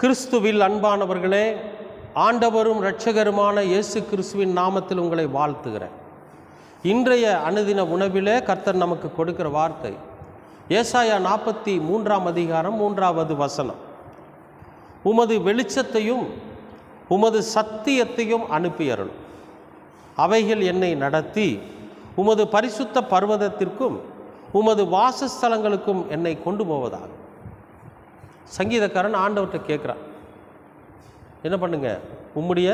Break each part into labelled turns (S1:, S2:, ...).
S1: கிறிஸ்துவில் அன்பானவர்களே, ஆண்டவரும் இரட்சகருமான இயேசு கிறிஸ்துவின் நாமத்தில் உங்களை வாழ்த்துகிறேன். இன்றைய அனுதின உணவிலே கர்த்தர் நமக்கு கொடுக்கிற வார்த்தை ஏசாயா 43 அதிகாரம் 3வது வசனம். உமது வெளிச்சத்தையும் உமது சத்தியத்தையும் அனுப்பியருள், அவைகள் என்னை நடத்தி உமது பரிசுத்த பர்வதத்திற்கும் உமது வாசஸ்தலங்களுக்கும் என்னை கொண்டு போவதாக. சங்கீதக்காரன் ஆண்டவர்கிட்ட கேட்குறான், என்ன பண்ணுங்க, உம்முடைய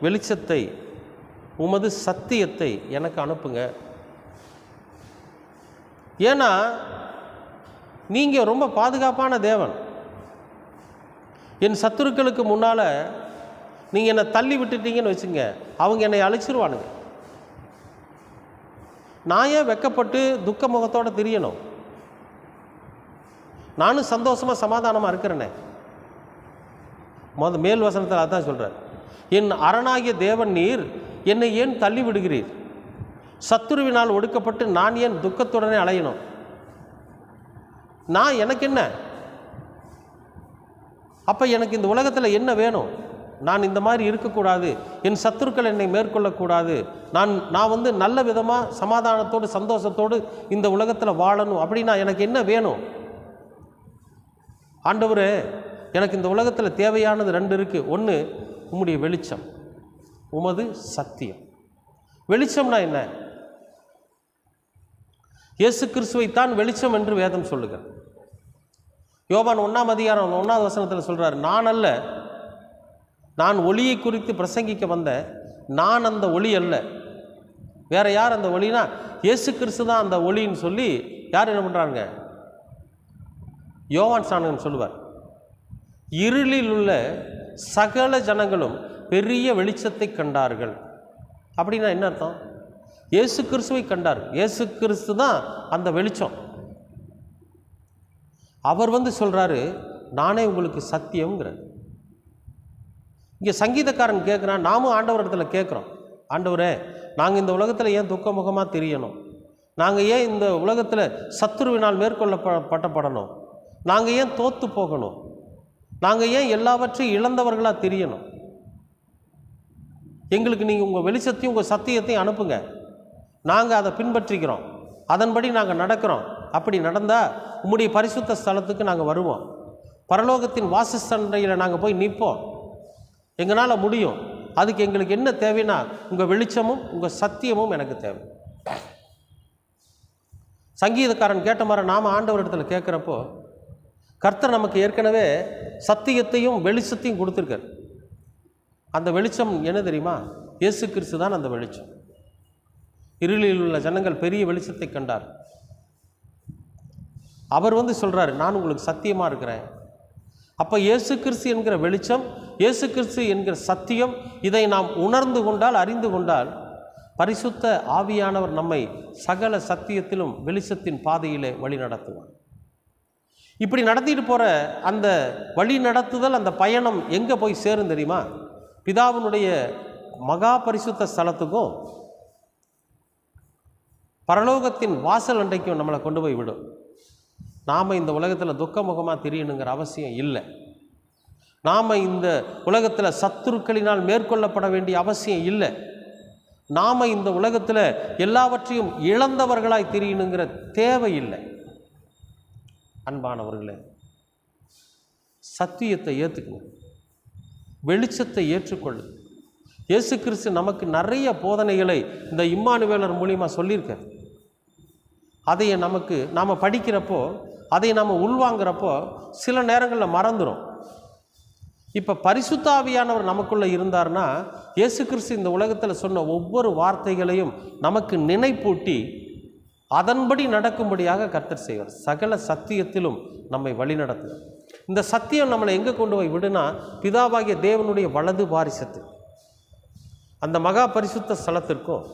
S1: வெளிச்சத்தை உமது சத்தியத்தை எனக்கு அனுப்புங்க. ஏன்னா நீங்கள் ரொம்ப பாதுகாப்பான தேவன். என் சத்துருக்களுக்கு முன்னால் நீங்கள் என்னை தள்ளி விட்டுட்டீங்கன்னு வச்சுங்க, அவங்க என்னை அழிச்சிருவானுங்க. நான் ஏன் வெக்கப்பட்டு துக்க முகத்தோடு திரியணும்? நானும் சந்தோஷமாக சமாதானமாக இருக்கிறேனே. மேல் வசனத்தில் அதான் சொல்கிறார், என் அரணாகிய தேவன் நீர், என்னை ஏன் தள்ளி விடுகிறீர்? சத்துருவினால் ஒடுக்கப்பட்டு நான் ஏன் துக்கத்துடனே அலையணும்? நான் எனக்கு என்ன? அப்போ எனக்கு இந்த உலகத்தில் என்ன வேணும்? நான் இந்த மாதிரி இருக்கக்கூடாது, என் சத்துருக்கள் என்னை மேற்கொள்ளக்கூடாது, நான் நல்ல விதமாக சமாதானத்தோடு சந்தோஷத்தோடு இந்த உலகத்தில் வாழணும். அப்படின்னா எனக்கு என்ன வேணும்? ஆண்டவரே, எனக்கு இந்த உலகத்தில் தேவையானது 2 இருக்குது. ஒன்று உம்முடைய வெளிச்சம், உமது சத்தியம். வெளிச்சம்னா என்ன? இயேசு கிறிஸ்துவைத்தான் வெளிச்சம் என்று வேதம் சொல்லுகிறார். யோவான் 1 அதிகாரம் 1வது வசனத்தில் சொல்கிறார், நான் அல்ல, நான் ஒளியை குறித்து பிரசங்கிக்க வந்தேன், நான் அந்த ஒளி அல்ல. வேற யார் அந்த ஒளினா? இயேசு கிறிஸ்து தான் அந்த ஒளின்னு சொல்லி யார் என்ன பண்ணுறாங்க? யோவான் சாணகன் சொல்லுவார், இருளில் உள்ள சகல ஜனங்களும் பெரிய வெளிச்சத்தை கண்டார்கள். அப்படின்னா என்ன அர்த்தம்? இயேசு கிறிஸ்துவை கண்டார். இயேசு கிறிஸ்து தான் அந்த வெளிச்சம். அவர் சொல்கிறாரு, நானே உங்களுக்கு சத்தியம்ங்கிறார். இங்கே சங்கீதக்காரன் கேட்குறான், நாமும் ஆண்டவர் இடத்துல கேட்குறோம், ஆண்டவரே, நாங்கள் இந்த உலகத்தில் ஏன் துக்கமுகமாக தெரியணும்? நாங்கள் ஏன் இந்த உலகத்தில் சத்துருவினால் மேற்கொள்ளப்படணும்? நாங்கள் ஏன் தோற்று போகணும்? நாங்கள் ஏன் எல்லாவற்றையும் இழந்தவர்களாக தெரியணும்? எங்களுக்கு நீங்கள் உங்கள் வெளிச்சத்தையும் உங்கள் சத்தியத்தையும் அனுப்புங்க, நாங்கள் அதை பின்பற்றிக்கிறோம், அதன்படி நாங்கள் நடக்கிறோம். அப்படி நடந்தால் உம்முடைய பரிசுத்த ஸ்தலத்துக்கு நாங்கள் வருவோம், பரலோகத்தின் வாசஸ்தண்டையில் நாங்கள் போய் நிற்போம், எங்களால் முடியும். அதுக்கு எங்களுக்கு என்ன தேவைன்னா உங்கள் வெளிச்சமும் உங்கள் சத்தியமும் எனக்கு தேவை. சங்கீதக்காரன் கேட்ட மாதிரி நாம் ஆண்டவர் இடத்துல கேட்குறப்போ கர்த்தர் நமக்கு ஏற்கனவே சத்தியத்தையும் வெளிச்சத்தையும் கொடுத்துருக்கார். அந்த வெளிச்சம் என்ன தெரியுமா? இயேசு கிறிஸ்து தான் அந்த வெளிச்சம். இருளில் உள்ள ஜனங்கள் பெரிய வெளிச்சத்தை கண்டார். அவர் சொல்கிறார், நான் உங்களுக்கு சத்தியமாக இருக்கிறேன். அப்போ இயேசு கிறிஸ்து என்கிற வெளிச்சம், இயேசு கிறிஸ்து என்கிற சத்தியம், இதை நாம் உணர்ந்து கொண்டால், அறிந்து கொண்டால், பரிசுத்த ஆவியானவர் நம்மை சகல சத்தியத்திலும் வெளிச்சத்தின் பாதையிலே வழி நடத்துவார். இப்படி நடத்திட்டு போகிற அந்த வழி நடத்துதல், அந்த பயணம் எங்கே போய் சேரும் தெரியுமா? பிதாவினுடைய மகா பரிசுத்த ஸ்தலத்துக்கும் பரலோகத்தின் வாசல் அண்டைக்கும் நம்மளை கொண்டு போய் விடும். நாம் இந்த உலகத்தில் துக்கமுகமாக தெரியணுங்கிற அவசியம் இல்லை. நாம் இந்த உலகத்தில் சத்துருக்களினால் மேற்கொள்ளப்பட வேண்டிய அவசியம் இல்லை. நாம் இந்த உலகத்தில் எல்லாவற்றையும் இழந்தவர்களாய் தெரியணுங்கிற தேவையில்லை. அன்பானவர்களே, சத்தியத்தை ஏற்றுக்கணும், வெளிச்சத்தை ஏற்றுக்கொள்ளு. இயேசு கிறிஸ்து நமக்கு நிறைய போதனைகளை இந்த இம்மானுவேலர் மூலிமா சொல்லியிருக்கார். அதை நாம் படிக்கிறப்போ, அதை நாம் உள்வாங்கிறப்போ சில நேரங்களில் மறந்துடும். இப்போ பரிசுத்த ஆவியானவர் நமக்குள்ளே இருந்தார்னா, இயேசு கிறிஸ்து இந்த உலகத்தில் சொன்ன ஒவ்வொரு வார்த்தைகளையும் நமக்கு நினைப்பூட்டி அதன்படி நடக்கும்படியாக கர்த்தர் செய்வார். சகல சத்தியத்திலும் நம்மை வழிநடத்துவார். இந்த சத்தியம் நம்மளை எங்கே கொண்டு போய் விடுனா, பிதாவாகிய தேவனுடைய வலது பாரிசத்து, அந்த மகா பரிசுத்த ஸ்தலத்திற்கும்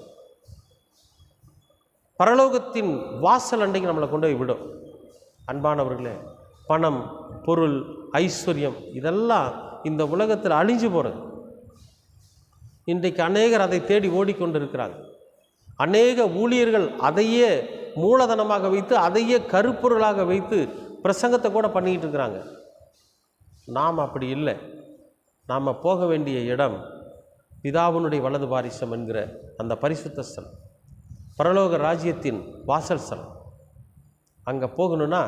S1: பரலோகத்தின் வாசல் அண்டைக்கு நம்மளை கொண்டு போய் விடும். அன்பானவர்களே, பணம், பொருள், ஐஸ்வர்யம் இதெல்லாம் இந்த உலகத்தில் அழிஞ்சு போகிறது. இன்றைக்கு அநேகர் அதை தேடி ஓடிக்கொண்டிருக்கிறாங்க. அநேக ஊழியர்கள் அதையே மூலதனமாக வைத்து, அதையே கருப்பொருளாக வைத்து பிரசங்கத்தை கூட பண்ணிக்கிட்டு இருக்கிறாங்க. நாம் அப்படி இல்லை. நாம் போக வேண்டிய இடம் பிதாவினுடைய வலது பாரிசம் என்கிற அந்த பரிசுத்த ஸ்தலம், பரலோக ராஜ்யத்தின் வாசல் ஸ்தலம். அங்கே போகணுன்னா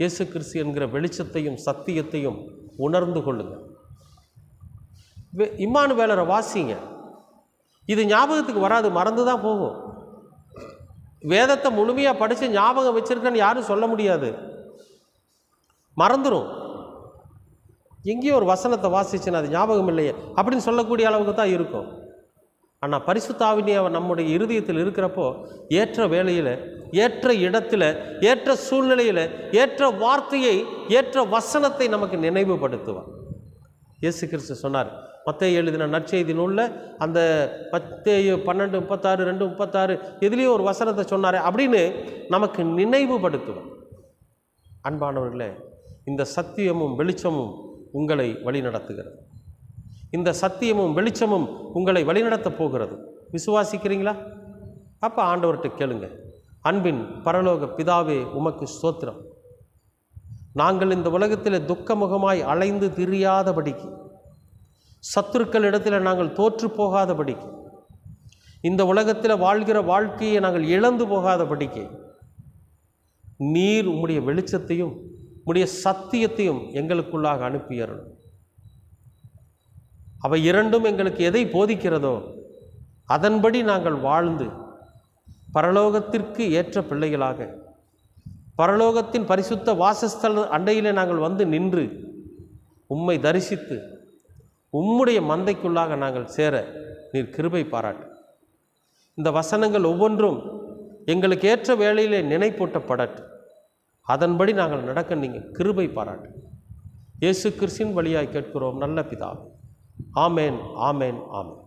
S1: இயேசு கிறிஸ்து என்கிற வெளிச்சத்தையும் சத்தியத்தையும் உணர்ந்து கொள்ளுங்கள். இம்மானுவேலரை வாசிங்க. இது ஞாபகத்துக்கு வராது, மறந்து தான் போகும். வேதத்தை முழுமையாக படித்து ஞாபகம் வச்சுருக்கேன்னு யாரும் சொல்ல முடியாது, மறந்துடும். எங்கேயோ ஒரு வசனத்தை வாசிச்சுன்னு அது ஞாபகம் இல்லையே அப்படின்னு சொல்லக்கூடிய அளவுக்கு தான் இருக்கும். ஆனால் பரிசுத்த ஆவியானவர் நம்முடைய இருதயத்தில் இருக்கிறப்போ ஏற்ற வேளையில், ஏற்ற இடத்துல, ஏற்ற சூழ்நிலையில், ஏற்ற வார்த்தையை, ஏற்ற வசனத்தை நமக்கு நினைவுபடுத்துவார். இயேசு கிறிஸ்து சொன்னார், மத்தேயு எழுதின நற்செய்தி நூலில் அந்த மத்தேயு 12:36, 2:36 எதுலேயும் ஒரு வசனத்தை சொன்னார் அப்படின்னு நமக்கு நினைவுபடுத்துவார். அன்பானவர்களே, இந்த சத்தியமும் வெளிச்சமும் உங்களை வழிநடத்துகிறது. இந்த சத்தியமும் வெளிச்சமும் உங்களை வழிநடத்தப் போகிறது. விசுவாசிக்கிறீங்களா? அப்போ ஆண்டவர்கிட்ட கேளுங்க. அன்பின் பரலோக பிதாவே, உமக்கு ஸ்தோத்திரம். நாங்கள் இந்த உலகத்தில் துக்கமுகமாய் அலைந்து திரியாதபடிக்கு, சத்துருக்களிடத்தில் நாங்கள் தோற்று போகாதபடிக்கு, இந்த உலகத்தில் வாழ்கிற வாழ்க்கையை நாங்கள் இழந்து போகாதபடிக்கு நீர் உம்முடைய வெளிச்சத்தையும் உம்முடைய சத்தியத்தையும் எங்களுக்குள்ளாக அனுப்பியருள். அவை இரண்டும் எங்களுக்கு எதை போதிக்கிறதோ அதன்படி நாங்கள் வாழ்ந்து பரலோகத்திற்கு ஏற்ற பிள்ளைகளாக, பரலோகத்தின் பரிசுத்த வாசஸ்தல அண்டையிலே நாங்கள் வந்து நின்று உம்மை தரிசித்து உம்முடைய மந்தைக்குள்ளாக நாங்கள் சேர நீர் கிருபை பாராட்டு. இந்த வசனங்கள் ஒவ்வொன்றும் எங்களுக்கு ஏற்ற வேளையிலே நினைப்பூட்டப்படட்டு. அதன்படி நாங்கள் நடக்க நீங்கள் கிருபை பாராட்டு. இயேசு கிறிஸ்துவின் வழியாய் கேட்கிறோம் நல்ல பிதாவே. ஆமேன், ஆமேன், ஆமேன்.